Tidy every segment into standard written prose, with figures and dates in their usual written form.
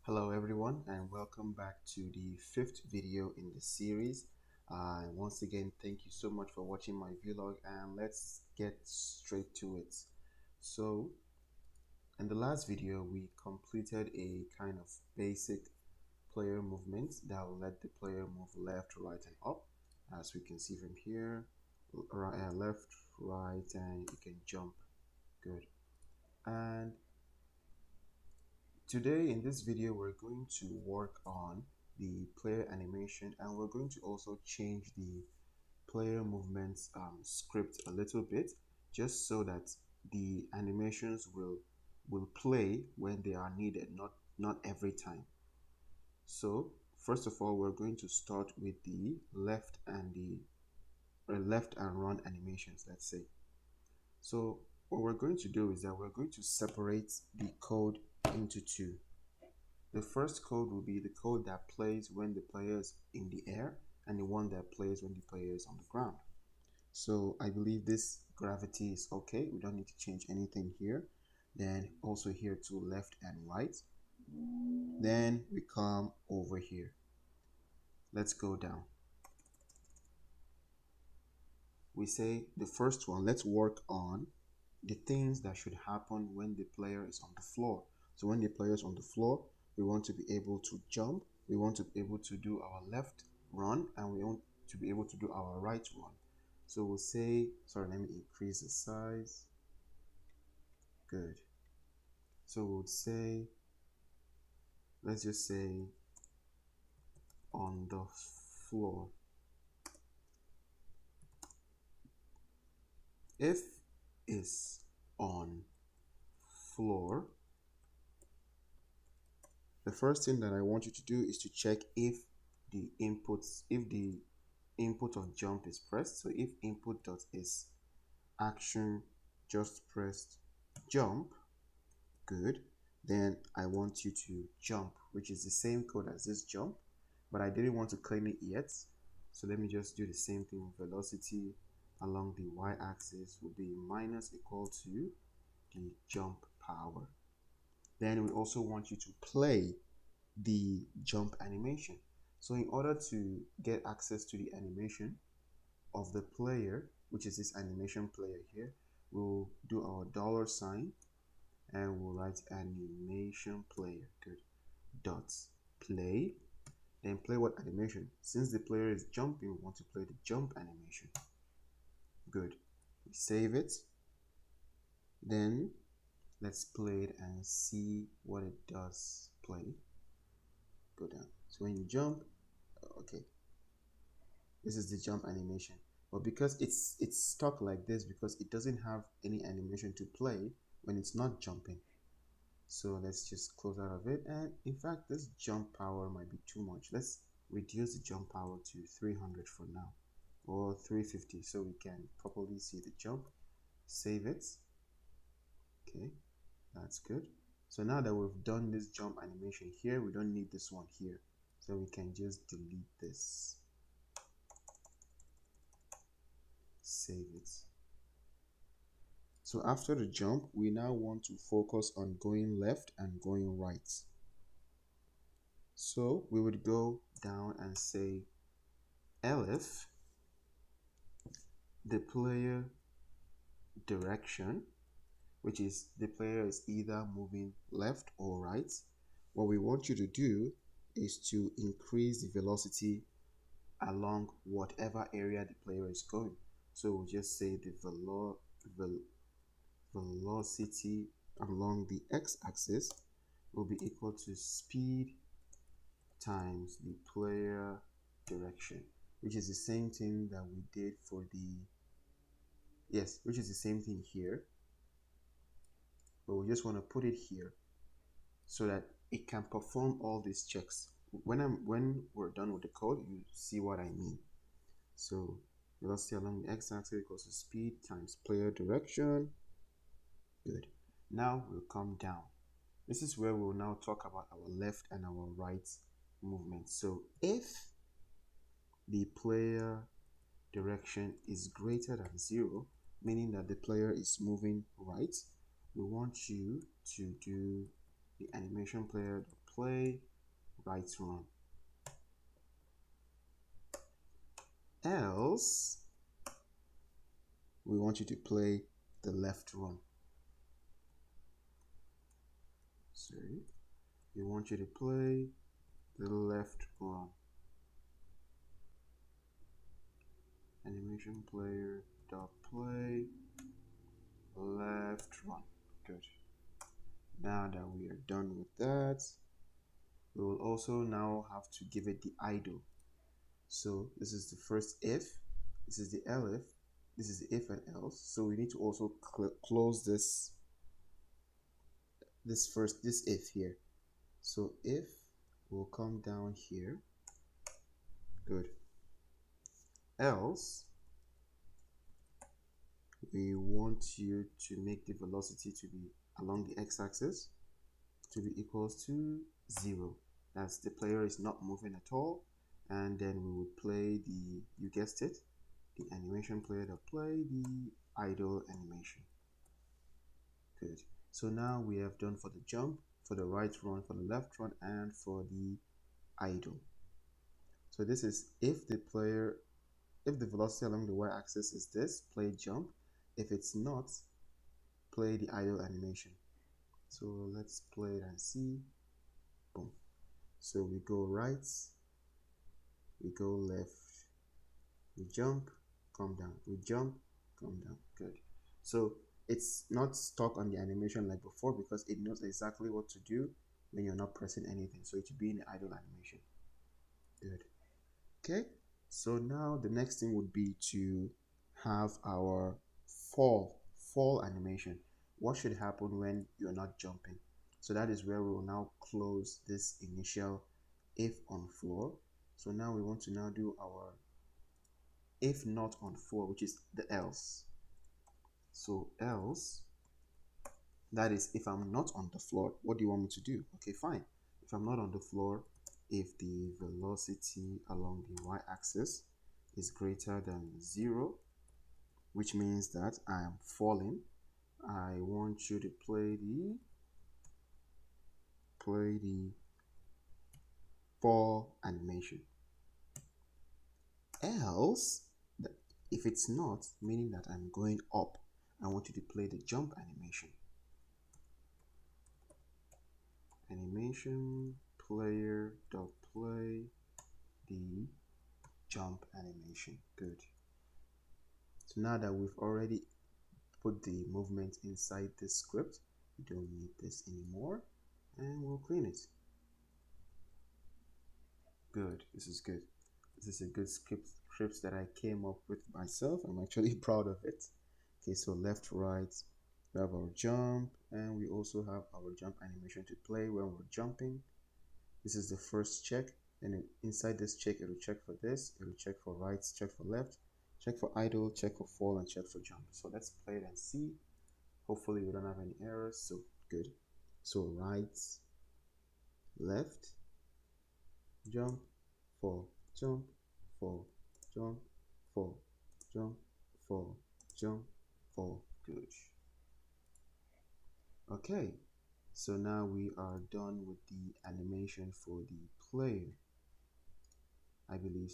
Hello everyone and welcome back to the fifth video in the series. Once again, thank you so much for watching my vlog and let's get straight to it. So in the last video, we completed a kind of basic player movement that will let the player move left, right and up. As we can see from here, right, left, right, and you can jump. Good. And today in this video, we're going to work on the player animation and we're going to also change the player movements script a little bit just so that the animations will play when they are needed, not every time. So first of all, we're going to start with the left and run animations, let's say. So what we're going to do is that we're going to separate the code into two. The first code will be the code that plays when the player is in the air and the one that plays when the player is on the ground. So I believe this gravity is okay. We don't need to change anything here. Then also here to left and right. Then we come over here. Let's go down. We say the first one, let's work on the things that should happen when the player is on the floor. So when the player is on the floor, we want to be able to jump, we want to be able to do our left run, and we want to be able to do our right run. So we'll say, sorry, let me increase the size. Good. So we'll say, let's just say on the floor. If is on floor, the first thing that I want you to do is to check if the input of jump is pressed. So if input dot is action just pressed jump, good, then I want you to jump, which is the same code as this jump, but I didn't want to clean it yet. So let me just do the same thing with velocity along the y-axis will be minus equal to the jump power. Then we also want you to play the jump animation. So in order to get access to the animation of the player, which is this animation player here, we'll do our $sign and we'll write animation player. Good. Dots play. Then play what animation? Since the player is jumping, we want to play the jump animation. Good. We save it. Then let's play it and see what it does play. Go down. So when you jump, okay, this is the jump animation. But because it's stuck like this because it doesn't have any animation to play when it's not jumping. So let's just close out of it. And in fact, this jump power might be too much. Let's reduce the jump power to 300 for now, or 350, so we can properly see the jump. Save it. Okay, that's good. So now that we've done this jump animation here, we don't need this one here. So we can just delete this. Save it. So after the jump, we now want to focus on going left and going right. So we would go down and say elif the player direction, which is the player is either moving left or right. What we want you to do is to increase the velocity along whatever area the player is going. So we'll just say the velocity along the x-axis will be equal to speed times the player direction, which is the same thing that we did for the which is the same thing here, but we just want to put it here so that it can perform all these checks. When we're done with the code, you see what I mean. So velocity along the x-axis equals to speed times player direction. Good. Now we'll come down. This is where we'll now talk about our left and our right movement. So if the player direction is greater than 0, meaning that the player is moving right, we want you to do the animation player play right run. Else, we want you to play the left run. Sorry, we want you to play the left run. Animation player dot play left run. Good. Now that we are done with that, we will also now have to give it the idle. So this is the first if, this is the elif, this is the if and else. So we need to also close this if here. So if will come down here. Good. Else, we want you to make the velocity to be along the x-axis to be equals to 0. That's the player is not moving at all. And then we would play the, you guessed it, the animation player to play the idle animation. Good. So now we have done for the jump, for the right run, for the left run, and for the idle. So this is if the velocity along the y-axis is this, play jump. If it's not, play the idle animation. So let's play it and see. Boom. So we go right, we go left, we jump, come down, we jump, come down. Good. So it's not stuck on the animation like before because it knows exactly what to do when you're not pressing anything. So it should be in the idle animation. Good. Okay. So now the next thing would be to have our fall animation. What should happen when you're not jumping? So that is where we will now close this initial if on floor. So now we want to now do our if not on floor, which is the else. So else, that is if I'm not on the floor, what do you want me to do? Okay, fine. If I'm not on the floor, if the velocity along the y-axis is greater than 0, which means that I am falling, I want you to play the fall animation. Else, if it's not, meaning that I'm going up, I want you to play the jump animation. Animation player dot play the jump animation. Good. So now that we've already put the movement inside this script, we don't need this anymore, and we'll clean it. Good. This is good. This is a good script that I came up with myself. I'm actually proud of it. Okay, so left, right, we have our jump, and we also have our jump animation to play when we're jumping. This is the first check, and then inside this check, it will check for this, it will check for right, check for left, check for idle, check for fall, and check for jump. So let's play it and see. Hopefully we don't have any errors. So good. So right, left, jump, fall, jump, fall, jump, fall, jump, fall, jump, fall. Good. Okay, so now we are done with the animation for the player. I believe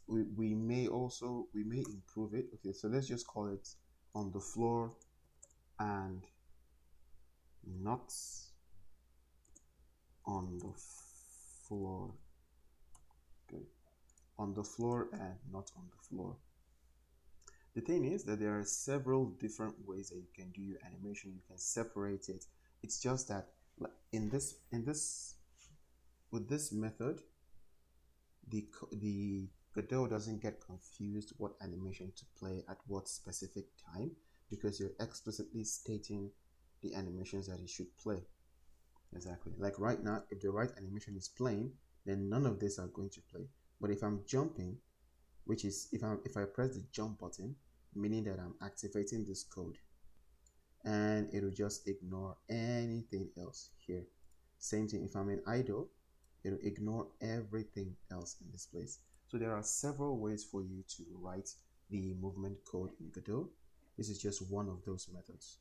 we may improve it. Okay, so let's just call it on the floor and not on the floor. Okay, on the floor and not on the floor. The thing is that there are several different ways that you can do your animation. You can separate it. It's just that with this method, the Godot doesn't get confused what animation to play at what specific time because you're explicitly stating the animations that it should play. Exactly. Like right now, if the right animation is playing, then none of these are going to play. But if I'm jumping, which is if I press the jump button, meaning that I'm activating this code, and it will just ignore anything else here. Same thing if I'm in idle, it will ignore everything else in this place. So there are several ways for you to write the movement code in Godot. This is just one of those methods.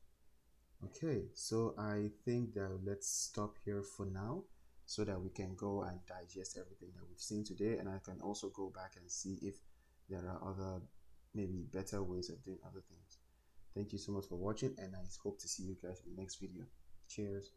Okay, so I think that let's stop here for now. so that we can go and digest everything that we've seen today, and I can also go back and see if there are other, maybe better ways of doing other things. Thank you so much for watching, and I hope to see you guys in the next video. Cheers.